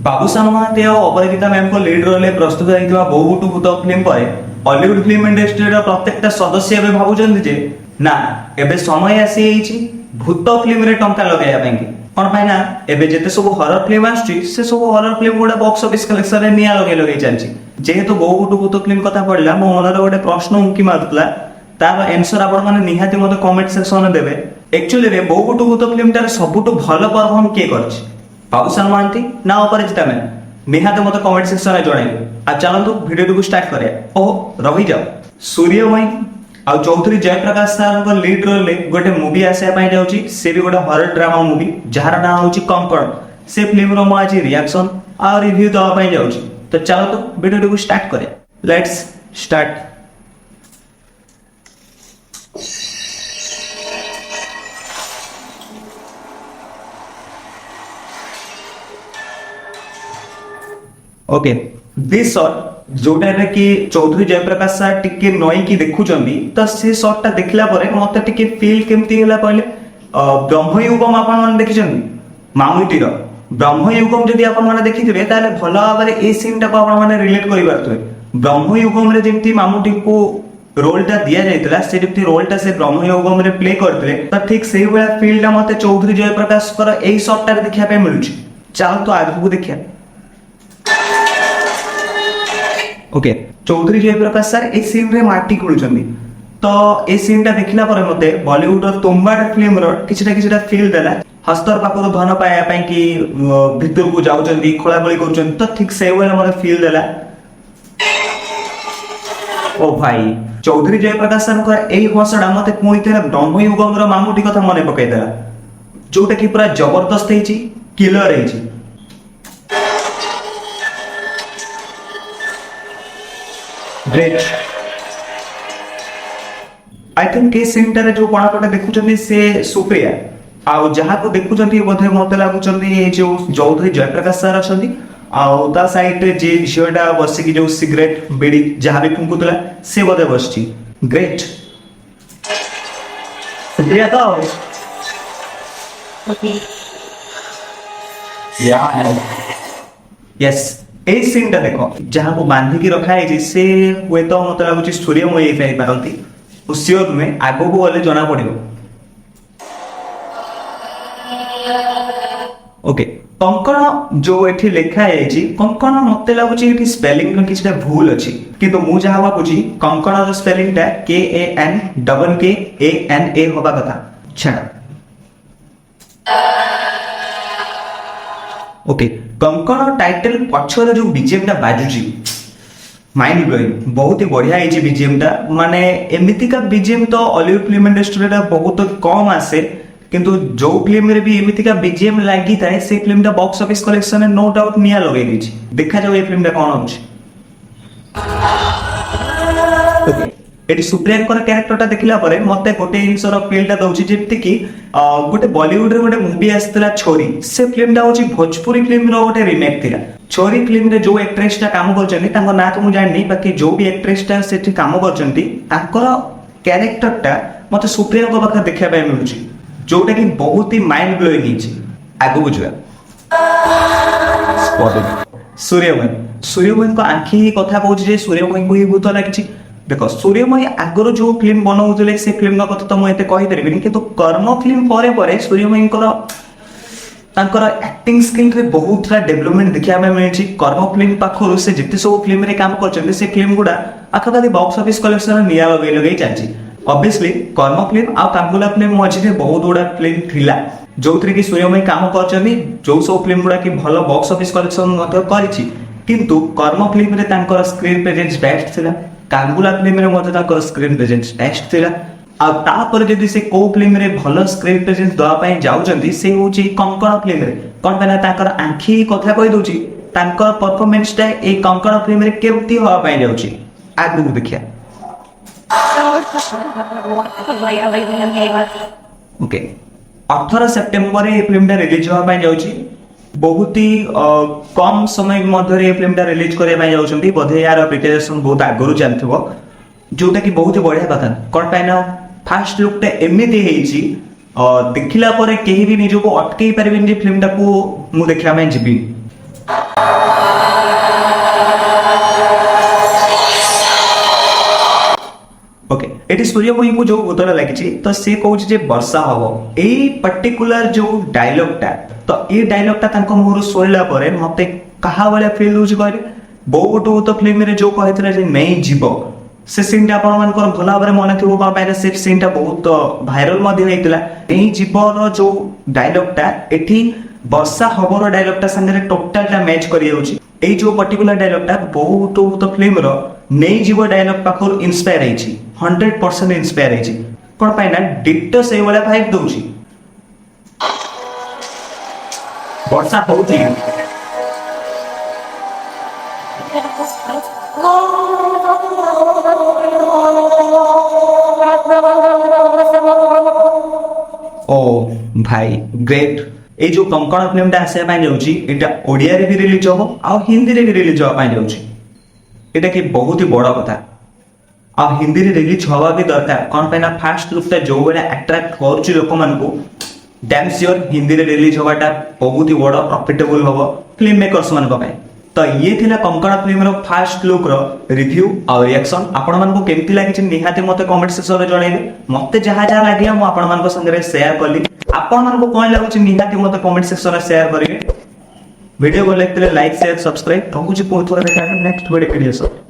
ବାବୁସାନ ମହାନ୍ତି ଆଉ ଅପରାଜିତା ମ୍ୟାମଙ୍କ ଲିଡ୍ ରୋଲରେ ପ୍ରସ୍ତୁତ ହୋଇଥିବା ବୋଉ ବୁଟୁ ଭୂତ ଫିଲ୍ମ ପରେ ହଲିଉଡ ଫିଲ୍ମ ଇଣ୍ଡଷ୍ଟ୍ରିର ପ୍ରତ୍ୟେକଟା ସଦସ୍ୟ ଏବେ ଭାବୁଛନ୍ତି ଯେ ନା ଏବେ ସମୟ ଆସିଯାଇଛି ଭୂତ ଫିଲ୍ମରେ ଟଙ୍କା ଲଗାଇବା ପାଇଁ। କଣ ପାଇଁ ନା ଏବେ ଯେତେ ସବୁ ହରର ଫିଲ୍ମ ଆସୁଛି ସେ ସବୁ ହରର ଫିଲ୍ମ ଗୁଡା ବକ୍ସ ଅଫିସ କଲେକ୍ସନରେ ନିଆଁ ଲଗେଇ ଚାଲିଛି। ଯେହେତୁ ବୋଉ ବୁଟୁ ଭୂତ ଫିଲ୍ମ କଥା ପଡିଲା ମୋ ମନରେ ଗୋଟେ ପ୍ରଶ୍ନ ଉଙ୍କି ମାରୁଥିଲା, ତାର ଆନ୍ସର ଆପଣ ମାନେ ନିହାତି ମତେ କମେଣ୍ଟ ସେକ୍ସନରେ ଦେବେ। ଆକ୍ଚୁଆଲି ବୋଉ ବୁଟୁ ଭୂତ ଫିଲ୍ମଟାର ସବୁଠୁ ଭଲ ପରଫର୍ମ କିଏ କରିଛି, ବାବୁସାନ ମହାନ୍ତି ନା ଅପରାଜିତା ମ୍ୟାମ? ନିହାତି ମତେ କମେଣ୍ଟ ସେକ୍ସନରେ ଜଣାଇବେ। ଆଉ ଚାଲନ୍ତୁ ଭିଡିଓଟିକୁ ଷ୍ଟାର୍ଟ କରିବା। ଓ ରହିଯାଅ, ସୂର୍ଯ୍ୟମୟୀ ଆଉ ଚୌଧୁରୀ ଜୟପ୍ରକାଶ ସାରଙ୍କ ଲିଡ୍ ରୋଲରେ ଗୋଟେ ମୁଭି ଆସିବା ପାଇଁ ଯାଉଛି। ସେ ବି ଗୋଟେ ହରର ଡ୍ରାମା ମୁଭି ଯାହାର ନାଁ ହଉଛି କଙ୍କଣ। ସେ ଫିଲ୍ମର ମୁଁ ଆଜି ରିଆକ୍ସନ ଆଉ ରିଭ୍ୟୁ ଦେବା ପାଇଁ ଯାଉଛି। ତ ଚାଲନ୍ତୁ ଭିଡିଓଟିକୁ ଷ୍ଟାର୍ଟ କରିବା। Let's start. Okay this shot जोटा कि चौधरी जयप्रकाश सार टिके नईकी देखुचंदी तो से शॉट टा देखला परे मते टिके फील केमती होला कहले ब्रह्मयुगम आपण माने देखिचंदी मामुटीर ब्रह्मयुगम जदि आपण माने देखिथिबे ताले भलो भाबरे ए सीन टा को आपण माने रिलेट करि पारथुबे। ब्रह्मयुगम रे जेमती मामुटी को रोल टा दिया जाइतला से जेमती रोल टा से ब्रह्मयुगम रे प्ले करथिले त ठीक सेही बेला फील टा मते चौधरी जयप्रकाश कर एई शॉट टा देखिया पे मिलुची। चाल तो आगु देखिया। ओके चौधरी जयप्रकाश सर ए सीन रे माटी खोलुचंदी तो ए सीन टा देखिला परे मते बॉलीवुड रो तुम्बाड फिल्म रो किछटा फील देला। हस्तर पाखो धन पाया पई कि भितर को जाउचंदी खोला खोली करूचंदी तो ठीक से वाला मते फील देला। ओ भाई चौधरी जयप्रकाश सर को एई हसडा मते कोइतेरा ब्रह्मयुगम रो मामुटी कथा मने पकई देला, जोटा कि पूरा जबरदस्त हेची, किलर हेची। Great I think a scene टारे जो पणापटे देखुचंदी से सुप्रिया आउ जहा को देखुचंदी बोधे मते लागुचंदी ए जो चौधरी जयप्रकाश सर अछंदी आउ ता साइड रे जे झियोटा बसी की जो सिगरेट बीड़ी जहा भी फुंकुतला से बोधे बसची। ग्रेट सुप्रिया तो ओके या यस ए सीन टा देखो जहां को बांधी की रखा है से हुए तो मत लागुची सूर्यमयी पाई पारंती सियोर में आगो को गले जना पड़िबो। ओके कंकण जो एठी लिखा है जी कंकण मते लागुची एठी स्पेलिंग रो किछटा भूल अछि किंतु मु जहा भाबुची कंकण रो स्पेलिंग टा KANKANA होबा कथा छाड़। ओके कंकण टाइटल पछर जो बीजेम टा बाजुची माइंड ब्लोइंग बहुत ही बढ़िया है बीजेम टा। माने एमिति का बीजेम तो हॉलीवुड फिल्म इंडस्ट्री रे बहुत कम आसे किंतु जो फिल्म रे भी एमिति का बीजेम लागी थाए से फिल्म टा बॉक्स ऑफिस कलेक्शन में नो डाउट निया लगे दीची। देखा जाओ ये फिल्म टा कोन होछ। ओके एटी सुप्रियांकर कैरेक्टर टा देखिला परे मते गोटे इंसर फील टा दउची जेते कि गोटे बॉलीवुड रे गोटे मूवी आस्तिला छोरी से फिल्म टा होची भोजपुरी फिल्म रो गोटे रीमेक थिला। छोरी फिल्म रे जो एक्ट्रेस टा काम करचनी तांको ना तो मु जाननी बाकी जो भी एक्ट्रेस टा सेठी काम करचंती तांकर कैरेक्टर टा मते सुप्रियांकर पाखा देखिया पाए मिलुची जोटा कि बहुत ही माइंड ब्लोइंग हिची। आगु बुझवा सूर्यमयी को आंखी कथा कहूची जे सूर्यमयी को ही भूत लागिची। देखो सूर्यमयी आगर जो फिल्म बनाउतले से फिल्म कथा तो मुझे कहि परिबिनी किंतु कर्म फिल्म परे परे सूर्यमयी तांकर एक्टिंग स्किल रे बहुत सारा डेवलपमेंट देखिया में मिलची। कर्म फिल्म पाखरु से जिते सब फिल्म रे काम करचंदी से फिल्म गुडा आखादी बॉक्स ऑफिस कलेक्शन निया लगे चाची। ऑब्वियसली कर्म फिल्म आ कांगुला फिल्म मझिरे बहुत गुडा फिल्म थिला जोथरे कि सूर्यमयी काम करचंदी जो सब फिल्म गुडा कि भलो बॉक्स ऑफिस कलेक्शन मते करिछि किंतु कर्म फिल्म रे तांकर स्क्रीन प्रेजेंस बेस्ट थिला। कांगुला फिल्म रे मते तांकर स्क्रीन प्रेजेंस बेस्ट थिला। आ तापर जदि से को फिल्म रे भलो स्क्रीन प्रेजेंस दवा पई जाउचंदी से होची कंकण फिल्म रे कोन पना तांकर आंखी कथा कहि दोची तांकर परफॉर्मेंस टा ए कंकण फिल्म रे केमती होआ पई जाउची। आगु देखिया। ओके 18 सेप्टेम्बर ये फिल्म टा रिलीज होआ पई जाउची। बहुत ही कम समय मध्य ये फिल्म टा रिलीज करे पई जाउचंती बोधे यार प्रिपरेशन बहुत आगरु जानथिबो जोटा कि बहुत ही बढ़िया कथा। कोन पाइना फास्ट लुक टा एमिति हेची देखिला परे केही भी निजको अटकेई परिबिन जे फिल्म टा को मु देखिया में जिबी। एटी सूर्यमुखी को जो भूतटा लगी तो सी कहूँ जे वर्षा हम यही पर्टिकुलर जो डायलॉगटा तो ये डायलॉगटा तांको मुहर शुणला पर मते कहा भाया फिल होउछि कहले बो गोटू तो फिल्म रे जो कहथिले जे नहीं जीव से सीनटा आपण मानकर भल भाव मन थी कौन पाए से सीनटा बहुत भाइराल होता नहीं जीवर जो डायलॉगटा एठी वर्षा हबर डायलॉगटा संगे टोटालटा मैच कर जो पर्टिकुलर डायलॉगटा बहुत तो फिल्म रो नहीं जीव डायलॉग पाखर इन्स्पायर होइछि 100% इन्स्पायर होइछि कोन पाए ना डिट्टो से वाला भाइब दउछि वर्षा होउछि ओ भाई ग्रेट ए जो कंकण फिल्मटा आसे पाई जाउची एटा ओडिया रे भी रिलीज हो आ हिंदी रे भी रिलीज हो पाई जाउची एटा कि बहुत ही बड़ा कथा आ हिंदी रे रिलीज होवा भी दरकार कोन पे ना फास्ट लुकटा जो बेले अट्रैक्ट करची लोक मान को डैम श्योर हिंदी रे रिलीज होवाटा बहुत ही बड़ा प्रॉफिटेबल होबो फिल्म मेकर्स मान को पाए तो ये थिला कंकण फिल्म रो फास्ट लुक रो रिव्यू और रिएक्शन आपण मान को केमती लागी निहाते मते कमेंट सेक्शन रे जणाइबे मते जहा जहा लागिया मु आपण मान को संगे शेयर करली आपण मान को कोन लागुची निहाते मते कमेंट सेक्शन रे शेयर करिवे वीडियो को लाइक शेयर सब्सक्राइब कहूची बहुत थोड़ा देखा नेक्स्ट वीडियो